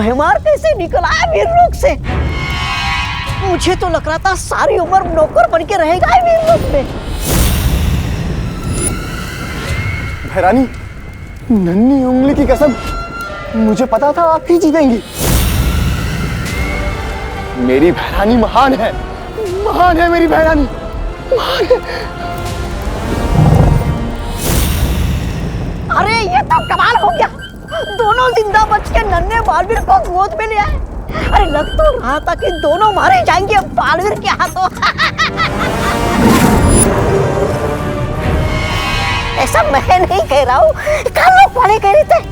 भैमार कैसे निकल आया वीरलोक से? मुझे तो लग रहा था सारी उम्र नौकर बन के रहेगा वीरलोक में। भैरानी, नन्ही उंगली की कसम, मुझे पता था आप ही जीतेंगी। मेरी भैरानी महान है मेरी भैरानी, महान है। अरे ये तो कमाल हो गया, दोनों जिंदा बच के नन्हे बालवीर को गोद में ले आए। अरे लग तो रहा था कि दोनों मारे जाएंगे बालवीर के हाथों। ऐसा मैं नहीं कह रहा हूँ, कल लोग पढ़े कह रहे थे।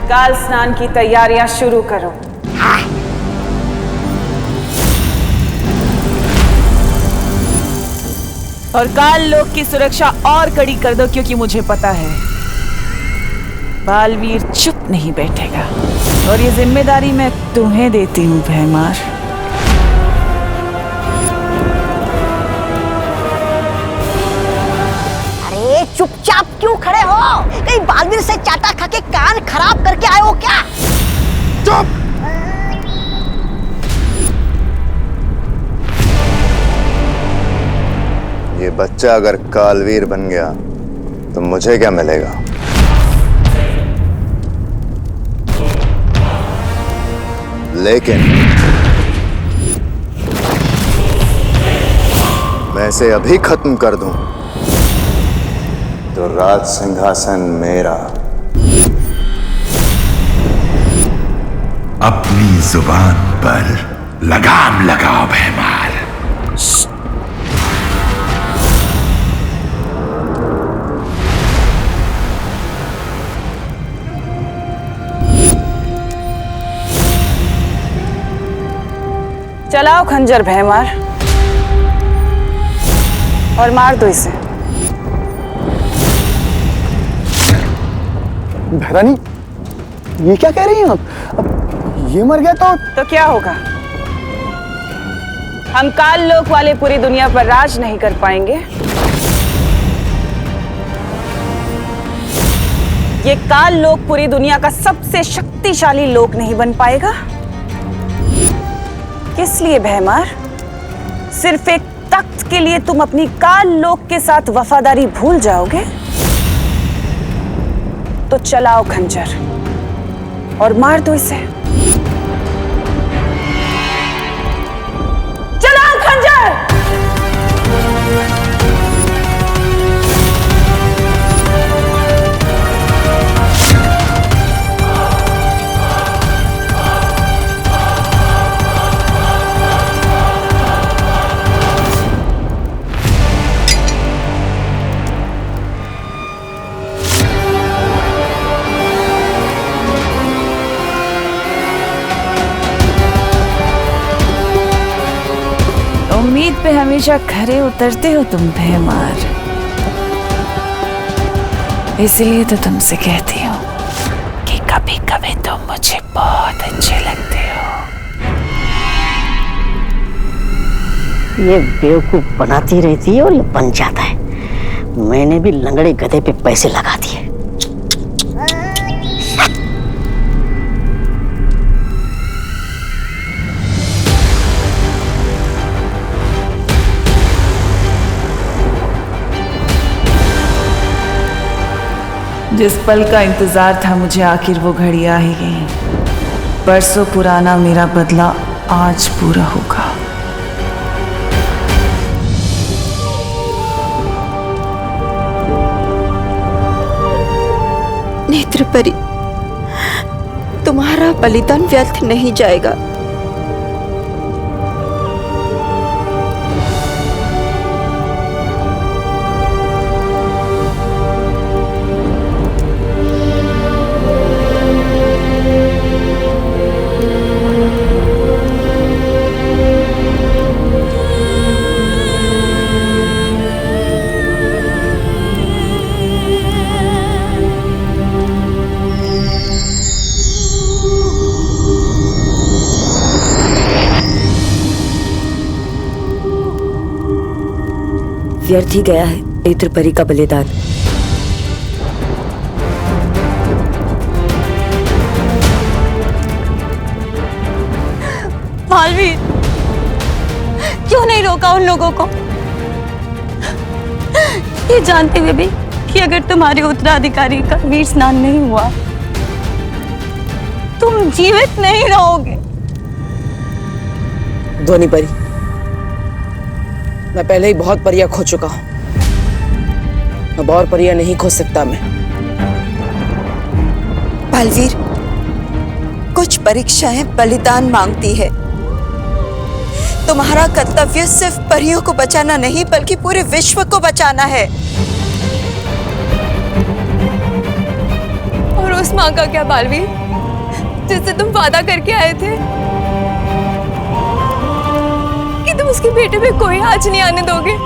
काल स्नान की तैयारियां शुरू करो। और काल लोक की सुरक्षा और कड़ी कर दो, क्योंकि मुझे पता है बालवीर चुप नहीं बैठेगा। और ये जिम्मेदारी मैं तुम्हें देती हूँ भैमार। अरे चुपचाप क्यों खड़े हो? कहीं बालवीर से चाटा खा के कान खराब करके आए हो क्या? चुप! ये बच्चा अगर कालवीर बन गया तो मुझे क्या मिलेगा? लेकिन मैं इसे अभी खत्म कर दूं तो राज सिंहासन मेरा। अपनी जुबान पर लगाम लगाओ भैमार। चलाओ खंजर भैमार और मार दो इसे। भैरानी, ये क्या कह रही हैं आप? अब ये मर गया तो क्या होगा? हम काल लोक वाले पूरी दुनिया पर राज नहीं कर पाएंगे। ये काल लोक पूरी दुनिया का सबसे शक्तिशाली लोक नहीं बन पाएगा। किस लिए भैमार? सिर्फ एक तख्त के लिए तुम अपनी काल लोक के साथ वफादारी भूल जाओगे? तो चलाओ खंजर और मार दो इसे। चलाओ खंजर! उम्मीद पे हमेशा खरे उतरते हो तुम भैमार, इसलिए तो तुमसे कहती हूँ कि कभी कभी तुम मुझे बहुत अच्छे लगते हो। ये बेवकूफ बनाती रहती है और ये बन जाता है। मैंने भी लंगड़े गधे पे पैसे लगा दिए। जिस पल का इंतजार था मुझे, आखिर वो घड़ी आ ही गई। बरसों पुराना मेरा बदला आज पूरा होगा। नेत्रपरी, तुम्हारा बलिदान व्यर्थ नहीं जाएगा। व्यर्थ ही गया है नेत्र परी का बलिदान। बालवीर, क्यों नहीं रोका उन लोगों को? ये जानते हुए भी कि अगर तुम्हारे उत्तराधिकारी का वीर स्नान नहीं हुआ तुम जीवित नहीं रहोगे। ध्वनि परी, मैं पहले ही बहुत परिया खो चुका हूं, अब और परिया नहीं खो सकता मैं। बालवीर, कुछ परीक्षाएं बलिदान मांगती है। तुम्हारा कर्तव्य सिर्फ परियों को बचाना नहीं बल्कि पूरे विश्व को बचाना है। और उस माँ का क्या बालवीर, जिससे तुम वादा करके आए थे कि तुम उसके बेटे पे कोई आँच नहीं आने दोगे?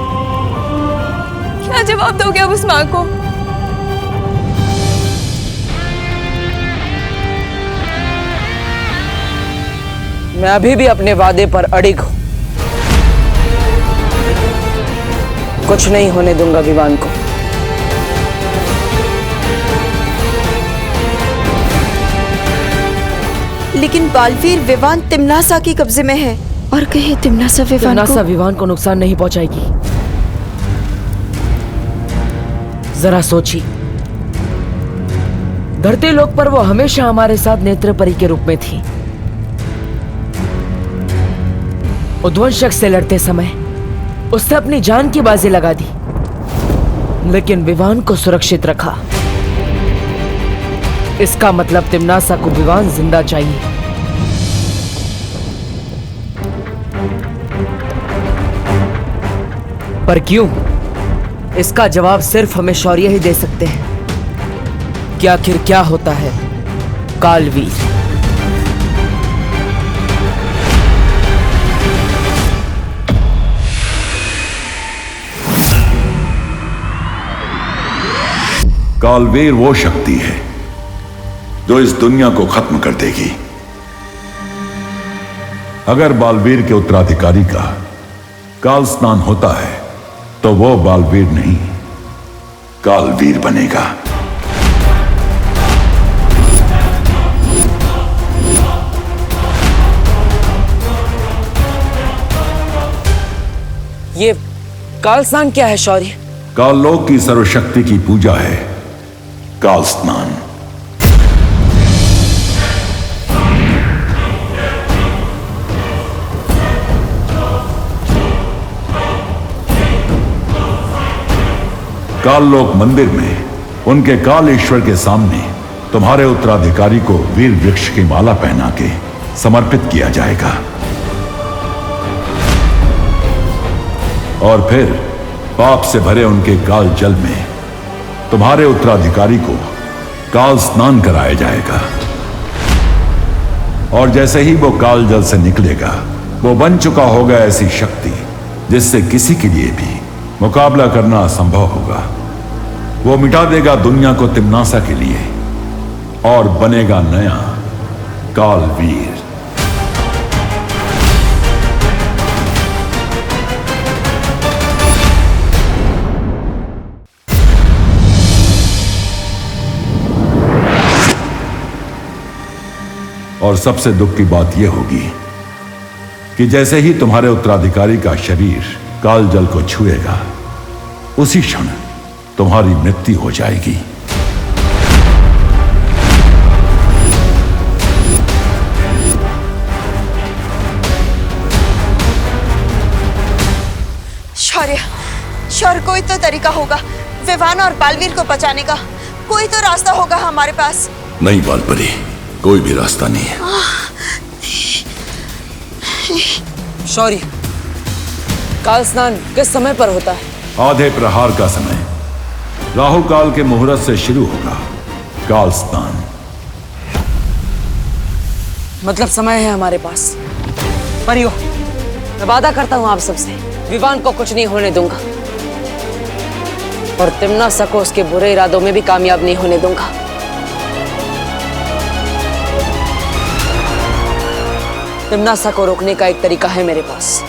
क्या जवाब दोगे अब उस माँ को? मैं अभी भी अपने वादे पर अड़िग हूं। कुछ नहीं होने दूंगा विवान को। लेकिन बालवीर, विवान तिम्नासा के कब्जे में है और कहीं तिम्नासा विवान को नुकसान नहीं पहुंचाएगी। जरा सोचिए, धरती लोक पर वो हमेशा हमारे साथ नेत्र परी के रूप में थी। उद्वंशक से लड़ते समय उसने अपनी जान की बाजी लगा दी, लेकिन विवान को सुरक्षित रखा। इसका मतलब तिम्नासा को विवान जिंदा चाहिए। पर क्यों? इसका जवाब सिर्फ हमें शौर्य ही दे सकते हैं कि आखिर क्या होता है कालवीर। कालवीर वो शक्ति है जो इस दुनिया को खत्म कर देगी। अगर बालवीर के उत्तराधिकारी का काल स्नान होता है तो वो बालवीर नहीं, कालवीर बनेगा। ये काल स्नान क्या है शौर्य? काललोक की सर्वशक्ति की पूजा है काल स्नान। काललोक मंदिर में उनके काल ईश्वर के सामने तुम्हारे उत्तराधिकारी को वीर वृक्ष की माला पहना के समर्पित किया जाएगा और फिर पाप से भरे उनके काल जल में तुम्हारे उत्तराधिकारी को काल स्नान कराया जाएगा। और जैसे ही वो काल जल से निकलेगा, वो बन चुका होगा ऐसी शक्ति जिससे किसी के लिए भी मुकाबला करना असंभव होगा। वो मिटा देगा दुनिया को तिम्नासा के लिए और बनेगा नया कालवीर। और सबसे दुख की बात यह होगी कि जैसे ही तुम्हारे उत्तराधिकारी का शरीर काल जल को छुएगा, उसी क्षण तुम्हारी मृत्यु हो जाएगी। शौर्य, कोई तो तरीका होगा विवान और बालवीर को बचाने का। कोई तो रास्ता होगा हमारे पास। नहीं बालपरी, कोई भी रास्ता नहीं है। शौर्य, काल स्नान किस समय पर होता है? आधे प्रहार का समय, राहु काल के मुहूर्त से शुरू होगा काल स्नान। मतलब समय है हमारे पास। परियो, मैं वादा करता हूं आप सबसे, विवान को कुछ नहीं होने दूंगा और तिम्नासा को उसके बुरे इरादों में भी कामयाब नहीं होने दूंगा। तिम्नासा को रोकने का एक तरीका है मेरे पास।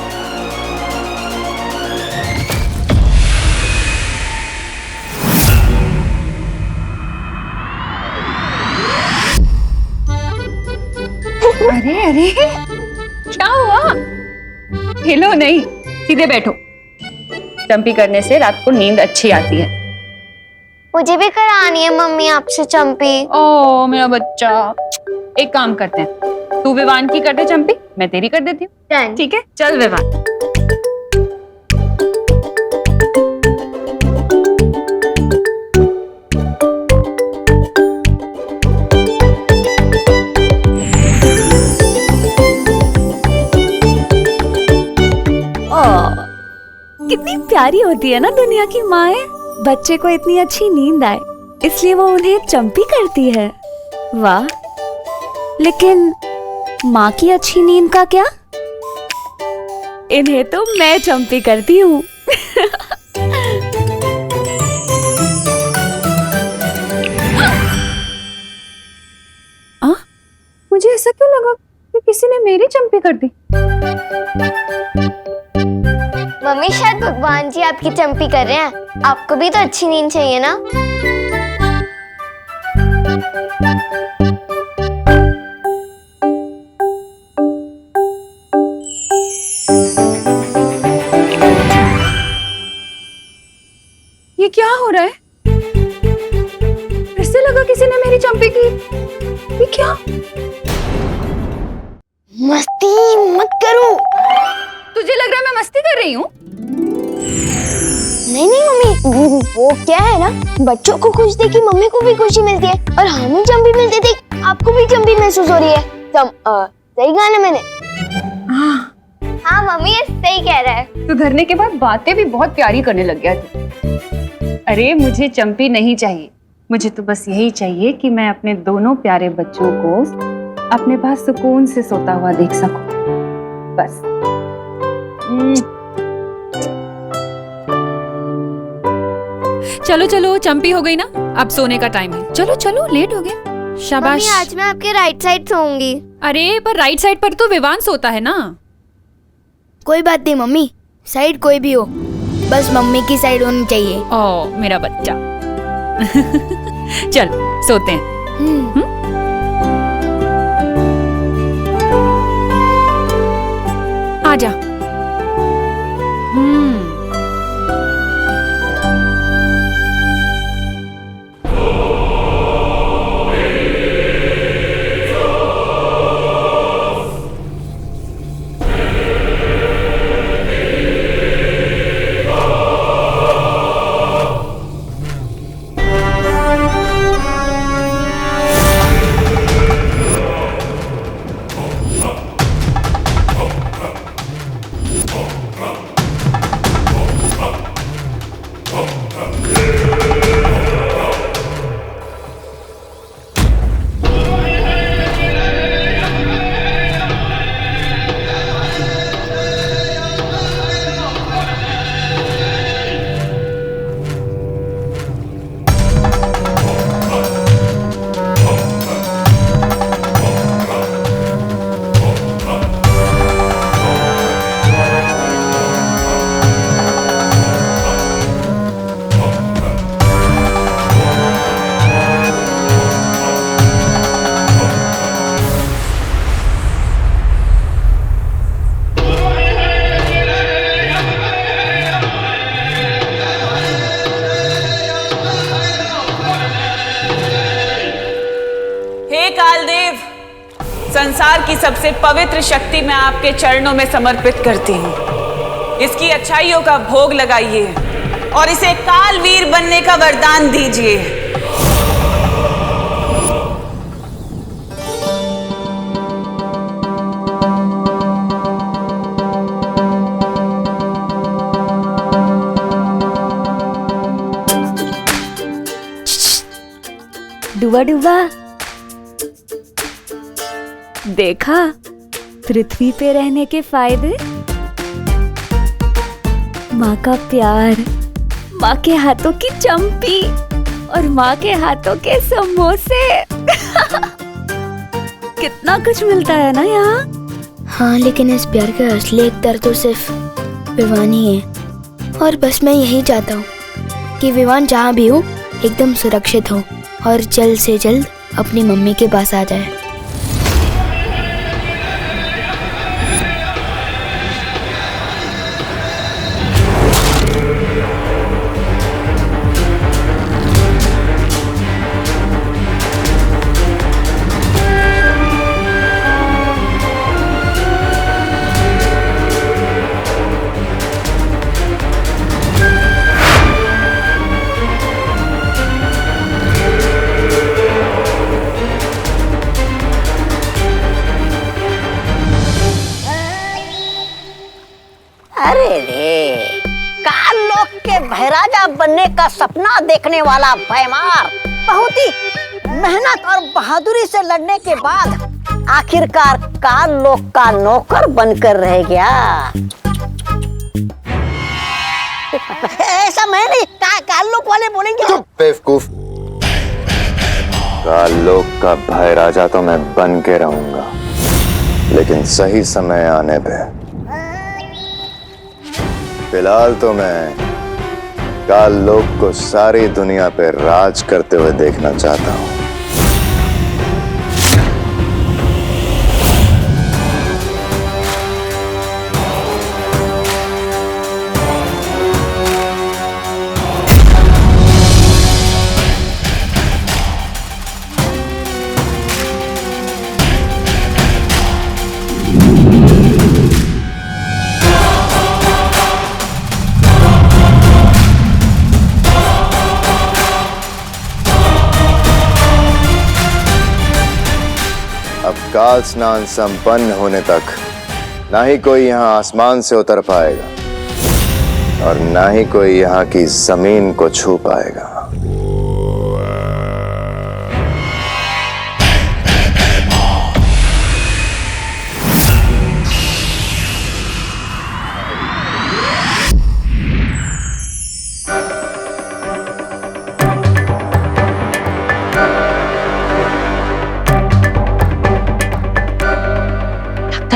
अरे क्या हुआ? हिलो नहीं, सीधे बैठो। चंपी करने से रात को नींद अच्छी आती है। मुझे भी करानी है मम्मी आपसे चंपी। ओ मेरा बच्चा, एक काम करते हैं, तू विवान की कर दे चंपी, मैं तेरी कर देती हूँ। ठीक है, चल विवान। कितनी प्यारी होती है ना दुनिया की माएं। बच्चे को इतनी अच्छी नींद आए इसलिए वो उन्हें चंपी करती है। वाह, लेकिन माँ की अच्छी नींद का क्या? इन्हें तो मैं चंपी करती हूँ। मुझे ऐसा क्यों लगा कि किसी ने मेरी चंपी कर दी? मम्मी शायद भगवान जी आपकी चंपी कर रहे हैं। आपको भी तो अच्छी नींद चाहिए ना। ये क्या हो रहा है? फिर से लगा किसी ने मेरी चंपी की। ये क्या? मस्ती मत करो। तुझे लग रहा है मैं मस्ती कर रही हूँ? नहीं नहीं मम्मी, वो क्या है ना, बच्चों को खुश देखी मम्मी को भी खुशी मिलती है और हमें चंपी मिलती थी, आपको भी चंपी महसूस हो रही है। सही कहा ना मैंने? हाँ मम्मी, ये सही कह रहा है। तो धरने के बाद बातें भी बहुत प्यारी करने लग गया तू। अरे मुझे चंपी नहीं चाहिए, मुझे तो बस यही चाहिए कि मैं अपने दोनों प्यारे बच्चों को अपने पास सुकून से सोता हुआ देख सकूं, बस। चलो चलो, चंपी हो गई ना, अब सोने का टाइम है। चलो चलो, लेट हो गया। शाबाश। मम्मी आज मैं आपके राइट साइड सोऊंगी। अरे पर राइट साइड पर तो विवान सोता है ना। कोई बात नहीं मम्मी, साइड कोई भी हो, बस मम्मी की साइड होनी चाहिए। ओ मेरा बच्चा। चल सोते हैं। आजा। संसार की सबसे पवित्र शक्ति मैं आपके चरणों में समर्पित करती हूँ। इसकी अच्छाइयों का भोग लगाइए और इसे कालवीर बनने का वरदान दीजिए। डुबा डुबा, देखा पृथ्वी पे रहने के फायदे? माँ का प्यार, माँ के हाथों की चंपी और माँ के हाथों के समोसे। कितना कुछ मिलता है ना यहाँ। हाँ, लेकिन इस प्यार का असली एकदार तो सिर्फ विवान ही है। और बस मैं यही चाहता हूँ कि विवान जहाँ भी हो एकदम सुरक्षित हो और जल्द से जल्द अपनी मम्मी के पास आ जाए। राजा बनने का सपना देखने वाला भयमार बहुत ही मेहनत और बहादुरी से लड़ने के बाद आखिरकार काल लोक का नौकर बनकर रह गया। ऐसा मैं नहीं, काल लोक वाले बोलेंगे। चुप बेवकूफ। काल लोक का भय राजा तो मैं बन के रहूंगा, लेकिन सही समय आने पे। फिलहाल तो मैं काल लोक को सारी दुनिया पे राज करते हुए देखना चाहता हूं। काल स्नान संपन्न होने तक ना ही कोई यहाँ आसमान से उतर पाएगा और ना ही कोई यहाँ की जमीन को छू पाएगा।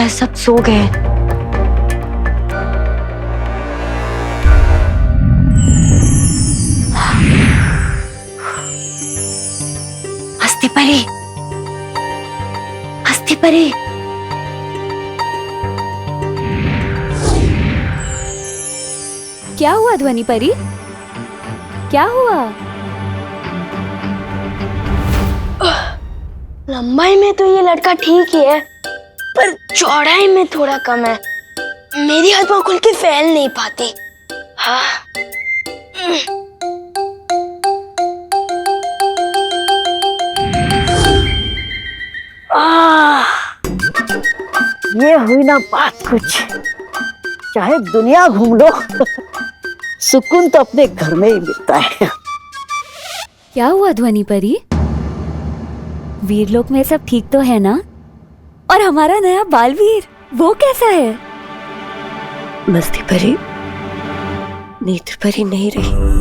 सब सो गए। हस्ती परी, हस्ती परी। क्या हुआ ध्वनि परी? क्या हुआ? लंबाई में तो ये लड़का ठीक ही है, पर चौड़ाई में थोड़ा कम है। मेरी हाथ पांव खुल के फैल नहीं पाती। हाँ। ये हुई ना बात कुछ। चाहे दुनिया घूम लो, सुकून तो अपने घर में ही मिलता है। क्या हुआ ध्वनि परी? वीरलोक में सब ठीक तो है ना? और हमारा नया बालवीर वो कैसा है? मस्ती परी नेत्र परी नहीं रही।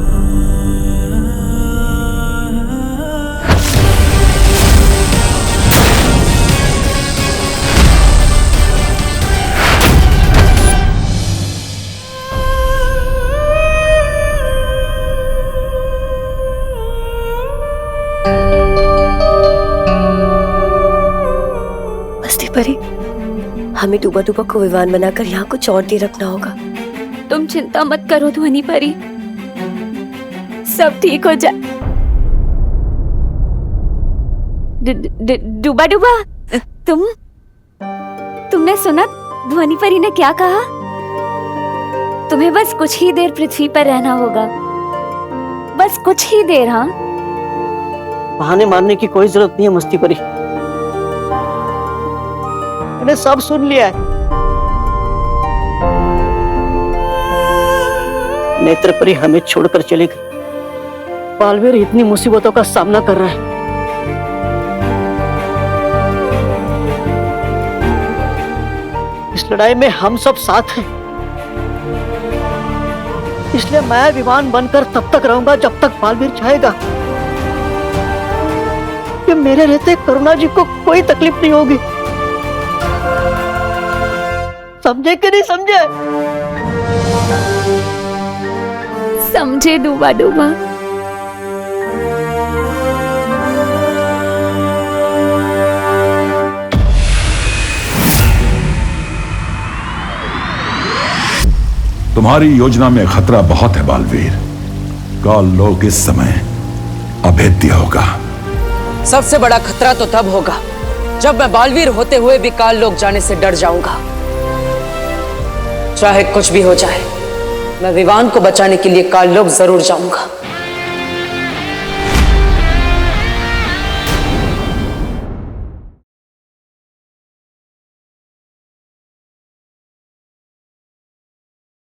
परी, हमें डूबा डूबा को विमान बनाकर यहाँ कुछ और देर रखना होगा। तुम चिंता मत करो ध्वनि परी, सब ठीक हो जाए। डूबा डूबा, तुमने सुना ध्वनि परी ने क्या कहा? तुम्हें बस कुछ ही देर पृथ्वी पर रहना होगा, बस कुछ ही देर। हाँ, बहाने मारने की कोई जरूरत नहीं है मस्ती परी। मैंने सब सुन लिया है। नेत्र परी हमें छोड़कर चले गए। बालवीर इतनी मुसीबतों का सामना कर रहा है। इस लड़ाई में हम सब साथ हैं। इसलिए मैं विमान बनकर तब तक रहूंगा जब तक बालवीर चाहेगा। कि मेरे रहते करुणा जी को कोई तकलीफ नहीं होगी। समझे कि नहीं समझे? समझे डूबा डूबा। तुम्हारी योजना में खतरा बहुत है बालवीर। काल लोक इस समय अभेद्य होगा। सबसे बड़ा खतरा तो तब होगा जब मैं बालवीर होते हुए भी काल लोक जाने से डर जाऊंगा। चाहे कुछ भी हो जाए, मैं विवान को बचाने के लिए काल लोक जरूर जाऊंगा।